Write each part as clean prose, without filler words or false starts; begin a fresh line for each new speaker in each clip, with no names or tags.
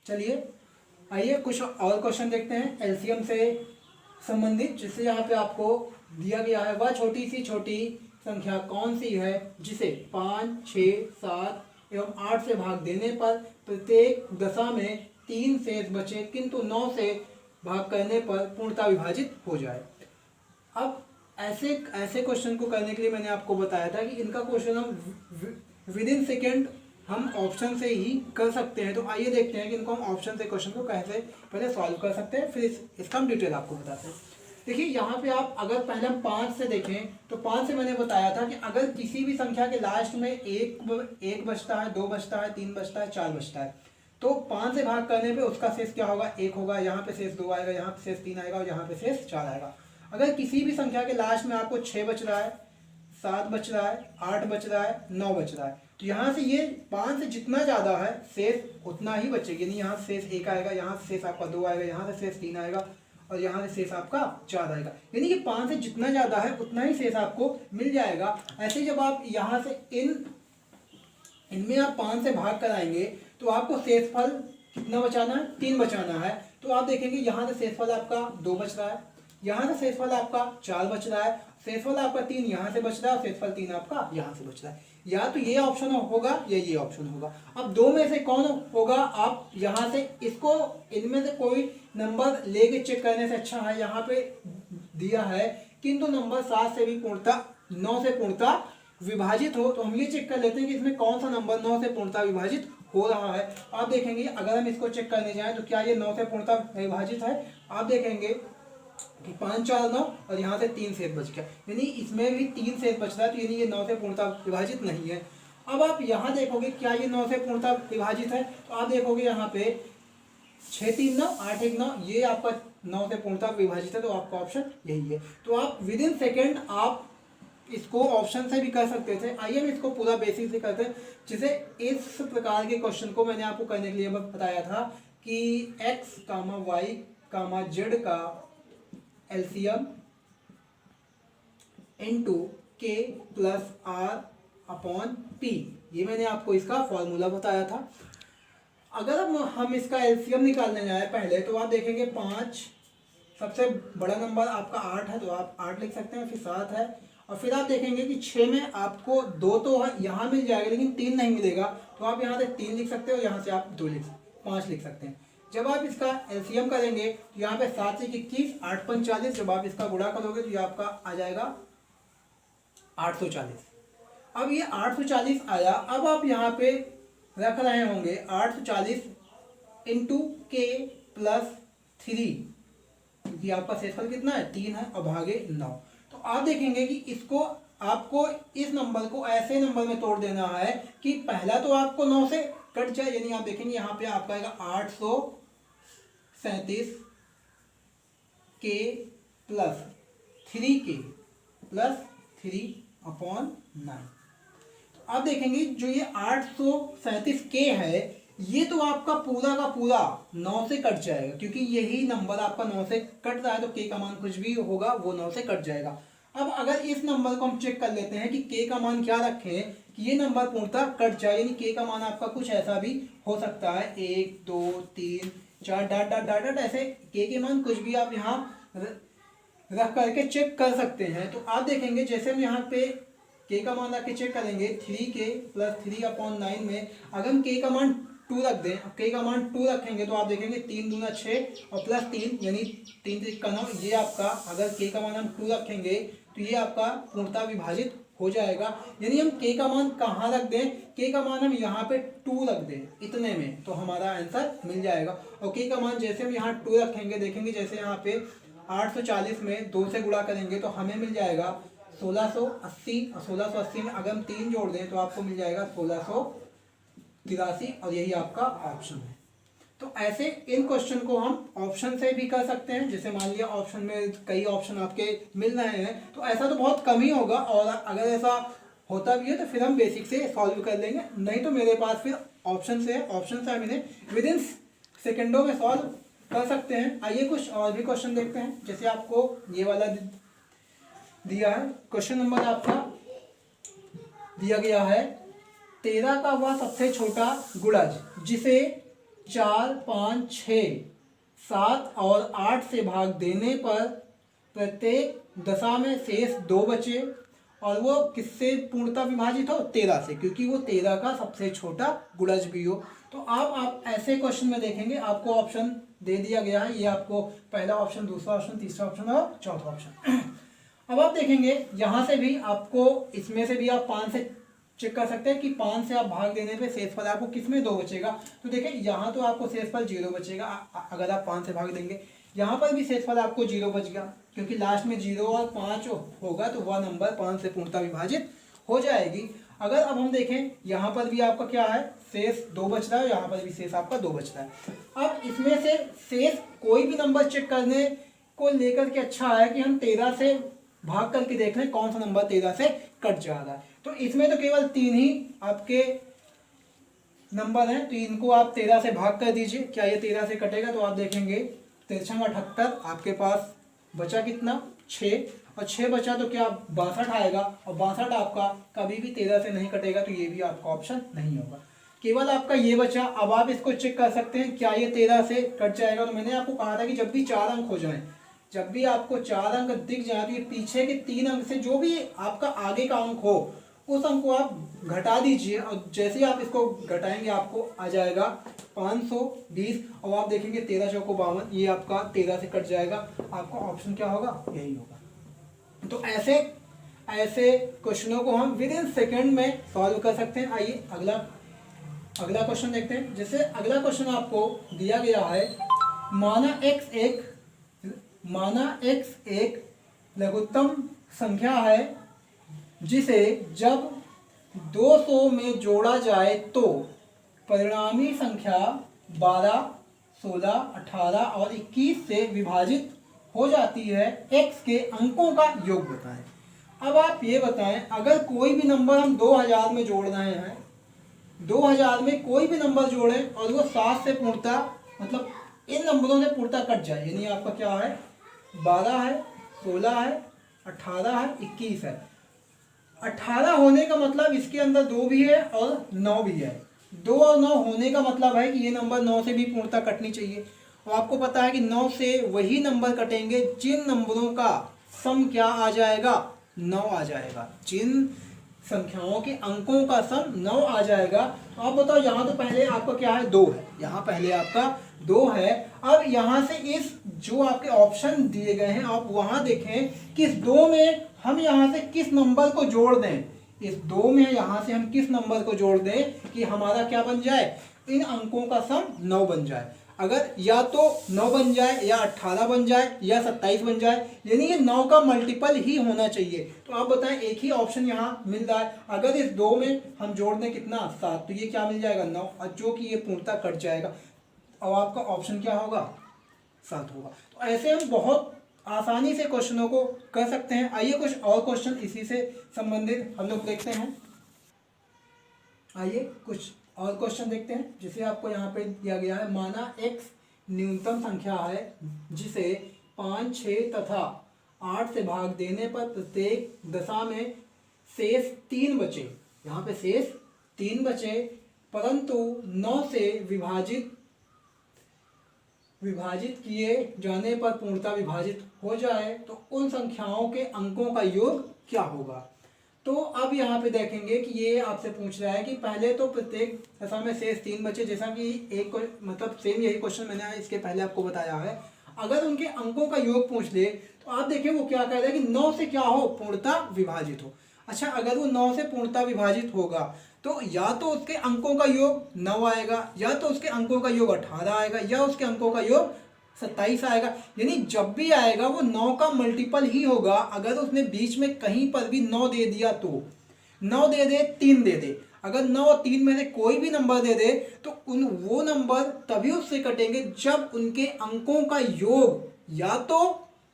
चलिए आइए कुछ और क्वेश्चन देखते हैं एलसीएम से संबंधित, जिससे यहाँ पे आपको दिया गया है वह छोटी सी छोटी संख्या कौन सी है जिसे 5, 6, 7 एवं 8 से भाग देने पर प्रत्येक दशा में 3 शेष बचे किंतु 9 से भाग करने पर पूर्णतः विभाजित हो जाए। अब ऐसे ऐसे क्वेश्चन को करने के लिए मैंने आपको बताया था कि इनका क्वेश्चन हम विद इन सेकेंड हम ऑप्शन से ही कर सकते हैं। तो आइए देखते हैं कि इनको हम ऑप्शन से क्वेश्चन को कैसे पहले सॉल्व कर सकते हैं, फिर इसका हम डिटेल आपको बताते हैं। देखिए यहाँ पे आप अगर पहले हम 5 से देखें तो 5 से मैंने बताया था कि अगर किसी भी संख्या के लास्ट में एक बचता है, 2 बचता है, 3 बचता है, 4 बचता है, तो 5 से भाग करने पे उसका शेष क्या होगा, 1 होगा, यहाँ पे शेष 2 आएगा, यहाँ पे शेष 3 आएगा और यहाँ पे शेष 4 आएगा। अगर किसी भी संख्या के लास्ट में आपको 6 बच रहा है, 7 बच रहा है, 8 बच रहा है, 9 बच रहा है, तो यहाँ से ये 5 से जितना ज़्यादा है शेष उतना ही बचेगी। यानी यहाँ शेष 1 आएगा, यहाँ से शेष आपका 2 आएगा, यहाँ से शेष 3 आएगा और यहाँ से शेष आपका 4 आएगा। यानी कि 5 से जितना ज़्यादा है उतना ही शेष आपको मिल जाएगा। ऐसे जब आप यहाँ से इनमें आप 5 से भाग कराएंगे तो आपको शेषफल कितना बचाना है, 3 बचाना है। तो आप देखेंगे यहाँ से शेषफल आपका 2 बच रहा है, यहाँ से शेषफल आपका 4 बच रहा है, शेषफल आपका 3 यहाँ से बच रहा है और शेषफल 3 आपका यहाँ से बच रहा है। या तो ये ऑप्शन होगा या ये ऑप्शन होगा। अब दो में से कौन होगा, आप यहाँ से इसको इनमें से कोई नंबर लेके चेक करने से अच्छा है, यहाँ पे दिया है किंतु नंबर 7 से भी पूर्णतः 9 से पूर्णतः विभाजित हो, तो हम ये चेक कर लेते हैं कि इसमें कौन सा नंबर 9 से पूर्णतः विभाजित हो रहा है। आप देखेंगे अगर हम इसको चेक करने जाएं तो क्या ये 9 से पूर्णतः विभाजित है। आप देखेंगे कि 5, 4, 9 और यहाँ से 3 शेष बच गया, यानी इसमें भी 3 शेष बच रहा है, तो यानी ये 9 से पूर्णतः विभाजित नहीं है। अब आप यहाँ देखोगे क्या ये 9 से पूर्णतः विभाजित है, तो आप देखोगे यहाँ पे 6, 3, 9, 8, 1, 9 ये आपका 9 से पूर्णतः विभाजित है, तो आपका ऑप्शन यही है। तो आप विद इन सेकेंड आप इसको ऑप्शन से भी कर सकते थे। आइए हम इसको पूरा बेसिक से करते हैं, जिसे इस प्रकार के क्वेश्चन को मैंने आपको करने के लिए बताया था कि x, y, z का LCM into k plus r upon p, ये मैंने आपको इसका फॉर्मूला बताया था। अगर हम इसका एलसीएम निकालने जाए पहले तो आप देखेंगे 5 सबसे बड़ा नंबर आपका 8 है, तो आप 8 लिख सकते हैं, फिर 7 है और फिर आप देखेंगे कि 6 में आपको 2 तो यहाँ मिल जाएगा लेकिन 3 नहीं मिलेगा, तो आप यहाँ से 3 लिख सकते हो, यहाँ से आप 5 लिख सकते हैं। जब आप इसका एलसीएम करेंगे तो यहाँ पे 7 से 21, 8 पंच 40, जब आप इसका गुणा करोगे तो ये आपका आ जाएगा 840। अब ये 840 आया, अब आप यहाँ पे रख रहे होंगे 840 इंटू के प्लस 3, क्योंकि आपका शेषफल कितना है 3 है और भागे 9। तो आप देखेंगे कि इसको आपको इस नंबर को ऐसे नंबर में तोड़ देना है कि पहला तो आपको 9 से कट जाए, यानी आप देखेंगे यहाँ पे आपका आएगा 837 के प्लस 3 के प्लस 3 अपॉन 9। तो आप देखेंगे जो ये 837 के है ये तो आपका पूरा का पूरा 9 से कट जाएगा, क्योंकि यही नंबर आपका 9 से कट रहा है तो के का मान कुछ भी होगा वो 9 से कट जाएगा। अब अगर इस नंबर को हम चेक कर लेते हैं कि के का मान क्या रखें कि ये नंबर पूर्णतः कट जाए, यानी के का मान आपका कुछ ऐसा भी हो सकता है 1, 2, 3, 4 डाट डाट डाट डाट, ऐसे के मान कुछ भी आप यहाँ रख करके चेक कर सकते हैं। तो आप देखेंगे जैसे हम यहाँ पे के का मान रख के चेक करेंगे 3k प्लस 3 अपॉन 9 में अगर हम के का मान 2 रख दें, के का मान 2 रखेंगे तो आप देखेंगे 3 दूना 6 और प्लस 3 यानी 3 3 का 9, ये आपका अगर के का मान हम 2 रखेंगे तो ये आपका पूर्णतः विभाजित हो जाएगा। यानी हम के का मान कहाँ रख दें, के का मान हम यहाँ पे 2 रख दें इतने में तो हमारा आंसर मिल जाएगा। और के का मान जैसे हम यहाँ 2 रखेंगे, देखेंगे जैसे यहाँ पे 840 में 2 से गुणा करेंगे तो हमें मिल जाएगा 1680 और 1680 में अगर हम 3 जोड़ दें तो आपको मिल जाएगा 1683 और यही आपका ऑप्शन है। तो ऐसे इन क्वेश्चन को हम ऑप्शन से भी कर सकते हैं, जैसे मान लिया ऑप्शन में कई ऑप्शन आपके मिल रहे हैं तो ऐसा तो बहुत कम ही होगा, और अगर ऐसा होता भी है तो फिर हम बेसिक से सॉल्व कर लेंगे, नहीं तो मेरे पास फिर ऑप्शन से है, ऑप्शन से हम इन्हें विद इन सेकेंडों में सॉल्व कर सकते हैं। आइए कुछ और भी क्वेश्चन देखते हैं, जैसे आपको ये वाला दिया है क्वेश्चन नंबर आपका दिया गया है 13 का वह सबसे छोटा गुणज जिसे 4, 5, 6, 7 और 8 से भाग देने पर प्रत्येक दशा में शेष 2 बचे और वो किससे पूर्णतः विभाजित हो? 13 से, क्योंकि वो 13 का सबसे छोटा गुणज भी हो। तो आप ऐसे क्वेश्चन में देखेंगे आपको ऑप्शन दे दिया गया है, ये आपको पहला ऑप्शन, दूसरा ऑप्शन, तीसरा ऑप्शन और चौथा ऑप्शन। अब आप देखेंगे यहाँ से भी आपको, इसमें से भी आप 5 से चेक कर सकते हैं कि 5 से आप भाग देने पे शेषफल आपको किसमें 2 बचेगा। तो देखिए यहाँ तो आपको शेषफल 0 बचेगा अगर आप 5 से भाग देंगे, यहाँ पर भी शेषफल आपको 0 बच गया क्योंकि लास्ट में 0 और 5 होगा तो वह नंबर 5 से पूर्णतः विभाजित हो जाएगी। अगर अब हम देखें यहाँ पर भी आपका क्या है, शेष 2 बच रहा है, यहाँ पर भी शेष आपका 2 बच रहा है। अब इसमें से शेष कोई भी नंबर चेक करने को लेकर के अच्छा है कि हम 13 से भाग करके देख लें कौन सा नंबर 13 से कट जा रहा है। तो इसमें तो केवल 3 ही आपके नंबर हैं, तो इनको आप 13 से भाग कर दीजिए। क्या ये 13 से कटेगा? तो आप देखेंगे 13 78 आपके पास बचा कितना? 6, और 6 बचा तो क्या 62 आएगा, और 62 आपका कभी भी 13 से नहीं कटेगा, तो ये भी आपका ऑप्शन नहीं होगा। केवल आपका ये बचा। अब आप इसको चेक कर सकते हैं क्या ये 13 से कट जाएगा। तो मैंने आपको कहा था कि जब भी 4 अंक हो जाएं, जब भी आपको 4 अंक दिख जाए तो ये पीछे के 3 अंक से जो भी आपका आगे का अंक हो उस अंक को आप घटा दीजिए, और जैसे ही आप इसको घटाएंगे आपको आ जाएगा 520, और आप देखेंगे 13 चौको 52, ये आपका 13 से कट जाएगा। आपका ऑप्शन क्या होगा? यही होगा। तो ऐसे क्वेश्चनों को हम विद इन सेकेंड में सॉल्व कर सकते हैं। आइए अगला क्वेश्चन देखते हैं। जैसे अगला क्वेश्चन आपको दिया गया है, माना x एक लघुत्तम संख्या है जिसे जब 200 में जोड़ा जाए तो परिणामी संख्या 12, 16, 18 और 21 से विभाजित हो जाती है। x के अंकों का योग बताएं। अब आप ये बताएं, अगर कोई भी नंबर हम 2000 में जोड़ रहे हैं, 2000 में कोई भी नंबर जोड़ें और वो 7 से पूर्णतः, मतलब इन नंबरों से पूर्णतः कट जाए, यानी आपका क्या है, 12 है, 16 है, 18 है, 21 है। 18 होने का मतलब इसके अंदर 2 भी है और 9 भी है। 2 और 9 होने का मतलब है कि ये नंबर 9 से भी पूर्णतः कटनी चाहिए। और आपको पता है कि 9 से वही नंबर कटेंगे जिन नंबरों का सम क्या आ जाएगा, 9 आ जाएगा। जिन संख्याओं के अंकों का सम 9 आ जाएगा। तो आप बताओ, यहाँ तो पहले आपका क्या है, 2 है, यहाँ पहले आपका 2 है। अब यहाँ से इस जो आपके ऑप्शन दिए गए हैं आप वहाँ देखें कि इस 2 में हम यहाँ से किस नंबर को जोड़ दें। इस 2 में यहाँ से हम किस नंबर को जोड़ दें कि हमारा क्या बन जाए, इन अंकों का सम 9 बन जाए। अगर या तो 9 बन जाए या 18 बन जाए या 27 बन जाए, यानी ये 9 का मल्टीपल ही होना चाहिए। तो आप बताएं, एक ही ऑप्शन यहाँ मिल रहा है। अगर इस 2 में हम जोड़ दें कितना, 7, तो ये क्या मिल जाएगा, 9, और जो कि ये पूर्णतः कट जाएगा। अब आपका ऑप्शन क्या होगा, 7 होगा। तो ऐसे हम बहुत आसानी से क्वेश्चनों को कर सकते हैं। आइए कुछ और क्वेश्चन इसी से संबंधित हम लोग देखते हैं। आइए कुछ और क्वेश्चन देखते हैं। जिसे आपको यहाँ पे दिया गया है, माना x न्यूनतम संख्या है जिसे 5, 6 तथा 8 से भाग देने पर प्रत्येक दशा में शेष 3 बचे। यहाँ पे शेष 3 बचे, परंतु 9 से विभाजित किए जाने पर पूर्णतः विभाजित हो जाए तो उन संख्याओं के अंकों का योग क्या होगा। तो अब यहाँ पे देखेंगे कि ये आपसे पूछ रहा है कि पहले तो प्रत्येक दशा में शेष 3 बचे, जैसा कि एक को मतलब सेम यही क्वेश्चन मैंने इसके पहले आपको बताया है। अगर उनके अंकों का योग पूछ ले तो आप देखिए वो क्या कह रहा है कि 9 से क्या हो, पूर्णतः विभाजित हो। अच्छा, अगर वो 9 से पूर्णतः विभाजित होगा तो या तो उसके अंकों का योग 9 आएगा, या तो उसके अंकों का योग 18 आएगा, या उसके अंकों का योग 27 आएगा। यानी जब भी आएगा वो 9 का मल्टीपल ही होगा। अगर उसने बीच में कहीं पर भी 9 दे दिया तो 9 दे दे, 3 दे दे, अगर 9 और 3 में से कोई भी नंबर दे दे तो वो नंबर तभी उससे कटेंगे जब उनके अंकों का योग या तो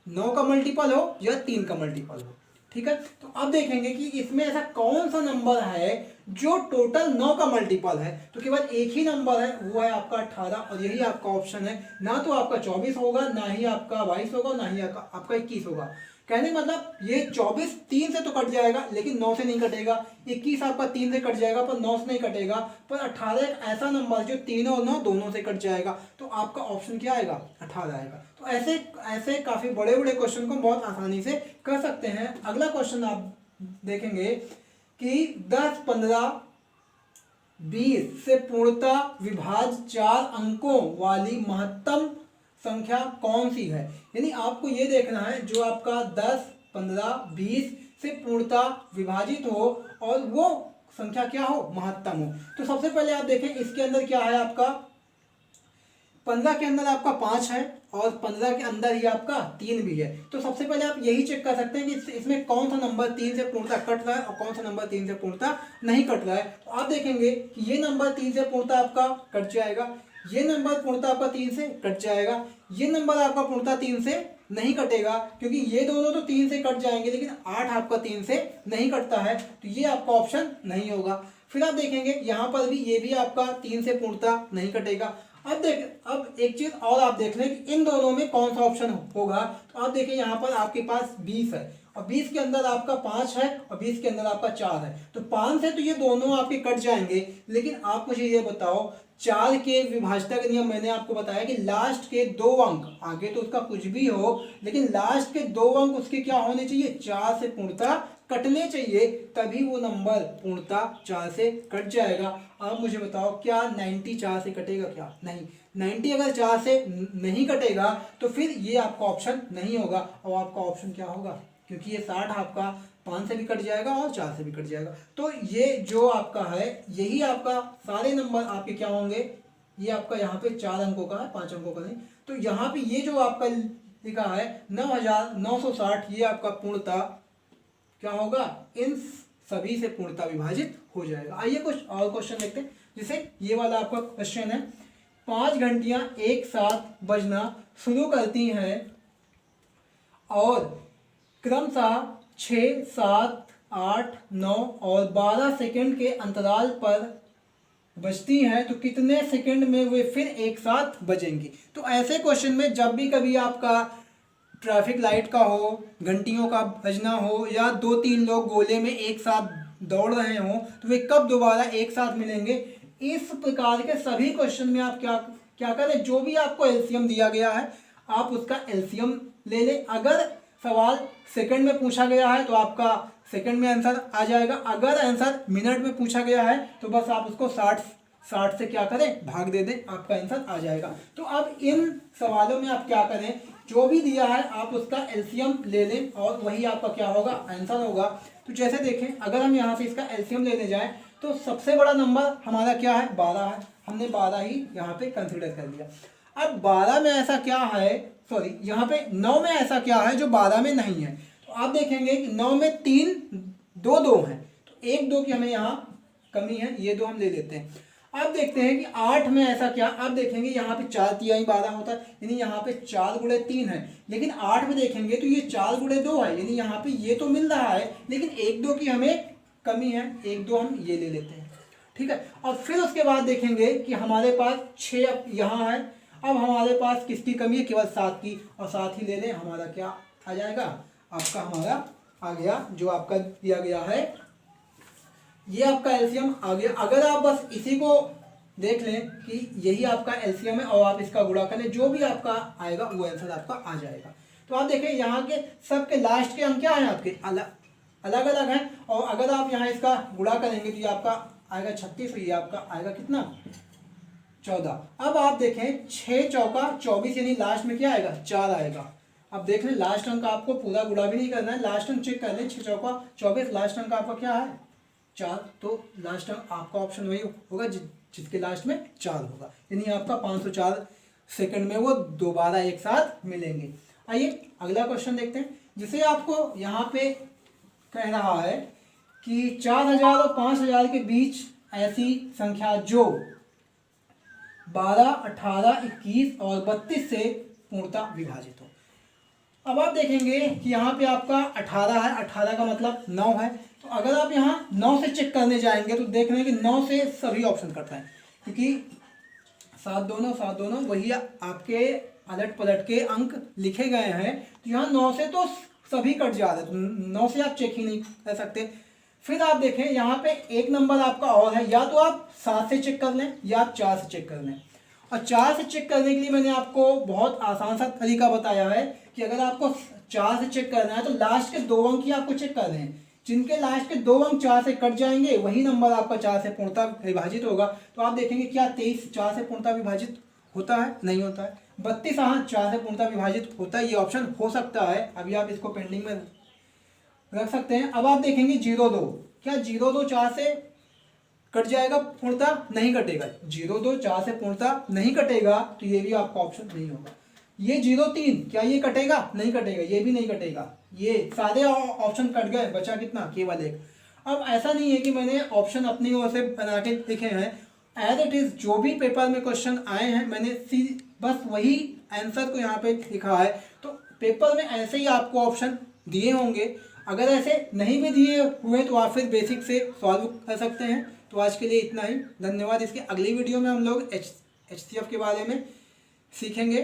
9 का मल्टीपल हो या 3 का मल्टीपल हो। ठीक है, तो अब देखेंगे कि इसमें ऐसा कौन सा नंबर है जो टोटल 9 का मल्टीपल है। तो केवल एक ही नंबर है, वो है आपका 18, और यही आपका ऑप्शन है। ना तो आपका 24 होगा, ना ही आपका 22 होगा, ना ही आपका 21 होगा, कहने मतलब ये 24 3 से तो कट जाएगा लेकिन 9 से नहीं कटेगा, 21 आपका 3 से कट जाएगा पर 9 से नहीं कटेगा, पर 18 एक ऐसा नंबर जो 3 और 9 दोनों से कट जाएगा, तो आपका ऑप्शन क्या आएगा 18 आएगा। तो ऐसे ऐसे काफ़ी बड़े बड़े क्वेश्चन को बहुत आसानी से कर सकते हैं। अगला क्वेश्चन आप देखेंगे कि 10, 15, 20 से पूर्णतः विभाज्य 4 अंकों वाली महत्तम संख्या कौन सी है। यानी आपको ये देखना है जो आपका 10, 15, 20 से पूर्णतः विभाजित हो और वो संख्या क्या हो, महत्तम हो। तो सबसे पहले आप देखें इसके अंदर क्या है, आपका 15 के अंदर आपका 5 है और 15 के अंदर ही आपका 3 भी है। तो सबसे पहले आप यही चेक कर सकते हैं कि इसमें कौन सा नंबर 3 से पूर्णतः कट रहा है और कौन सा नंबर 3 से पूर्णतः नहीं कट रहा है। तो आप देखेंगे कि ये नंबर 3 से पूर्णतः आपका कट जाएगा, ये नंबर पूर्णतः आपका 3 से कट जाएगा, ये नंबर आपका पूर्णतः 3 से नहीं कटेगा क्योंकि ये दोनों तो 3 से कट जाएंगे लेकिन 8 आपका 3 से नहीं कटता है, तो ये आपका ऑप्शन नहीं होगा। फिर आप देखेंगे यहाँ पर भी ये भी आपका 3 से पूर्णतः नहीं कटेगा। अब एक चीज और आप देख लें कि इन दोनों में कौन सा ऑप्शन होगा। तो आप देखें यहाँ पर आपके पास 20 है और 20 के अंदर आपका 5 है और 20 के अंदर आपका 4 है, तो 5 से तो ये दोनों आपके कट जाएंगे। लेकिन आप मुझे ये बताओ 4 के विभाज्यता का नियम मैंने आपको बताया कि लास्ट के 2 अंक, आगे तो उसका कुछ भी हो लेकिन लास्ट के 2 अंक उसके क्या होने चाहिए, 4 से पूर्णतः कटने चाहिए, तभी वो नंबर पूर्णतः 4 से कट जाएगा। अब मुझे बताओ क्या 90 4 से कटेगा, क्या नहीं। 90 अगर 4 से नहीं कटेगा तो फिर ये आपका ऑप्शन नहीं होगा और आपका ऑप्शन क्या होगा, क्योंकि ये 60 आपका 5 से भी कट जाएगा और 4 से भी कट जाएगा। तो ये जो आपका है यही आपका सारे नंबर आपके क्या होंगे, ये आपका यहाँ पे 4 अंकों का है, 5 अंकों का नहीं। तो यहाँ पे ये जो आपका लिखा है 9960 ये आपका पूर्णतः क्या होगा, इन सभी से पूर्णतः विभाजित हो जाएगा। आइए कुछ और क्वेश्चन देखते हैं। जैसे ये वाला आपका क्वेश्चन है, 5 घंटियां एक साथ बजना शुरू करती हैं और क्रमशः 6, 7, 8, 9 और 12 सेकंड के अंतराल पर बजती हैं, तो कितने सेकंड में वे फिर एक साथ बजेंगी। तो ऐसे क्वेश्चन में जब भी कभी आपका ट्रैफिक लाइट का हो, घंटियों का बजना हो या 2-3 लोग गोले में एक साथ दौड़ रहे हों तो वे कब दोबारा एक साथ मिलेंगे, इस प्रकार के सभी क्वेश्चन में आप क्या क्या करें, जो भी आपको एलसीएम दिया गया है आप उसका एलसीएम ले लें। अगर सवाल सेकंड में पूछा गया है तो आपका सेकंड में आंसर आ जाएगा, अगर आंसर मिनट में पूछा गया है तो बस आप उसको 60 से क्या करें, भाग दे दें, आपका आंसर आ जाएगा। तो अब इन सवालों में आप क्या करें, जो भी दिया है आप उसका एलसीएम ले लें और वही आपका क्या होगा, आंसर होगा। तो जैसे देखें अगर हम यहाँ से इसका एलसीएम लेने जाएं तो सबसे बड़ा नंबर हमारा क्या है, 12 है, हमने 12 ही यहाँ पे कंसीडर कर लिया। अब 12 में ऐसा क्या है, सॉरी यहाँ पे 9 में ऐसा क्या है जो 12 में नहीं है। तो आप देखेंगे कि 9 में 3, 2 2 हैं, तो 1 2 की हमें यहाँ कमी है, ये 2 हम ले लेते हैं। अब देखते हैं कि 8 में ऐसा क्या, आप देखेंगे यहाँ पे 4 तिहाई 12 होता है, यानी यहाँ पे 4 गुणे 3 है, लेकिन 8 में देखेंगे तो ये 4 गुणे 2 है, यानी यहाँ पे ये तो मिल रहा है लेकिन 1 2 की हमें कमी है, 1 2 हम ये ले लेते हैं, ठीक है। और फिर उसके बाद देखेंगे कि हमारे पास 6 यहाँ है, अब हमारे पास किसकी कमी है, केवल 7 की, और 7 ही ले लें, हमारा क्या आ जाएगा, आपका हमारा आ गया जो आपका दिया गया है, ये आपका एलसीएम आ गया। अगर आप बस इसी को देख लें कि यही आपका एलसीएम है और आप इसका गुणा कर लें, जो भी आपका आएगा वो आंसर आपका आ जाएगा। तो आप देखें यहाँ के सबके लास्ट के अंक क्या हैं, आपके अलग अलग हैं, और अगर आप यहाँ इसका गुणा करेंगे तो ये आपका आएगा 36, ये आपका आएगा कितना, 14। अब आप देखें 6 चौका 24, यानी लास्ट में क्या आएगा, 4 आएगा। अब देख लें लास्ट अंक आपको पूरा गुणा भी नहीं करना है, लास्ट अंक चेक कर लें, 6 चौका 24, लास्ट अंक आपका क्या है, 4, तो लास्ट अंक आपका ऑप्शन वही होगा जिसके लास्ट में 4 होगा, यानी आपका 504 सेकंड में वो दोबारा एक साथ मिलेंगे। आइए अगला क्वेश्चन देखते हैं, जिसे आपको यहाँ पे कह रहा है कि 4000 और 5000 के बीच ऐसी संख्या जो 12, 18, 21 और 32 से पूर्णतः विभाजित हो। अब आप देखेंगे कि यहाँ पे आपका 18 है, 18 का मतलब 9 है, तो अगर आप यहाँ 9 से चेक करने जाएंगे तो देख रहे हैं कि 9 से सभी ऑप्शन कट रहे हैं, क्योंकि 7 दोनों वही आपके अलट पलट के अंक लिखे गए हैं, तो यहाँ 9 से तो सभी कट जा रहे, तो 9 से आप चेक ही नहीं कर सकते। फिर आप देखें यहाँ पे एक नंबर आपका और है, या तो आप 7 से चेक कर लें या आप 4 से चेक कर लें। और 4 से चेक करने के लिए मैंने आपको बहुत आसान सा तरीका बताया है कि अगर आपको 4 से चेक करना है तो लास्ट के 2 अंक ही आपको चेक करने हैं। जिनके लास्ट के 2 अंक 4 से कट जाएंगे वही नंबर आपका 4 से पूर्णतः विभाजित होगा। तो आप देखेंगे क्या 23 4 से पूर्णतः विभाजित होता है? नहीं होता है। 32 हाँ 4 से पूर्णतः विभाजित होता है, ये ऑप्शन हो सकता है। अभी आप इसको पेंडिंग में रख सकते हैं। अब आप देखेंगे 02, क्या 02 4 से कट जाएगा? पूर्णतः नहीं कटेगा। 02 4 से पूर्णतः नहीं कटेगा, तो ये भी आपका ऑप्शन नहीं होगा। ये 03 क्या ये कटेगा? नहीं कटेगा, ये भी नहीं कटेगा। ये सारे ऑप्शन कट गए, बचा कितना? केवल एक। अब ऐसा नहीं है कि मैंने ऑप्शन अपनी ओर से बना के लिखे हैं, एज इट इज जो भी पेपर में क्वेश्चन आए हैं मैंने बस वही आंसर को यहाँ पे लिखा है। तो पेपर में ऐसे ही आपको ऑप्शन दिए होंगे, अगर ऐसे नहीं भी दिए हुए तो आप फिर बेसिक से सॉल्व कर सकते हैं। तो आज के लिए इतना ही, धन्यवाद। इसके अगली वीडियो में हम लोग HCF के बारे में सीखेंगे।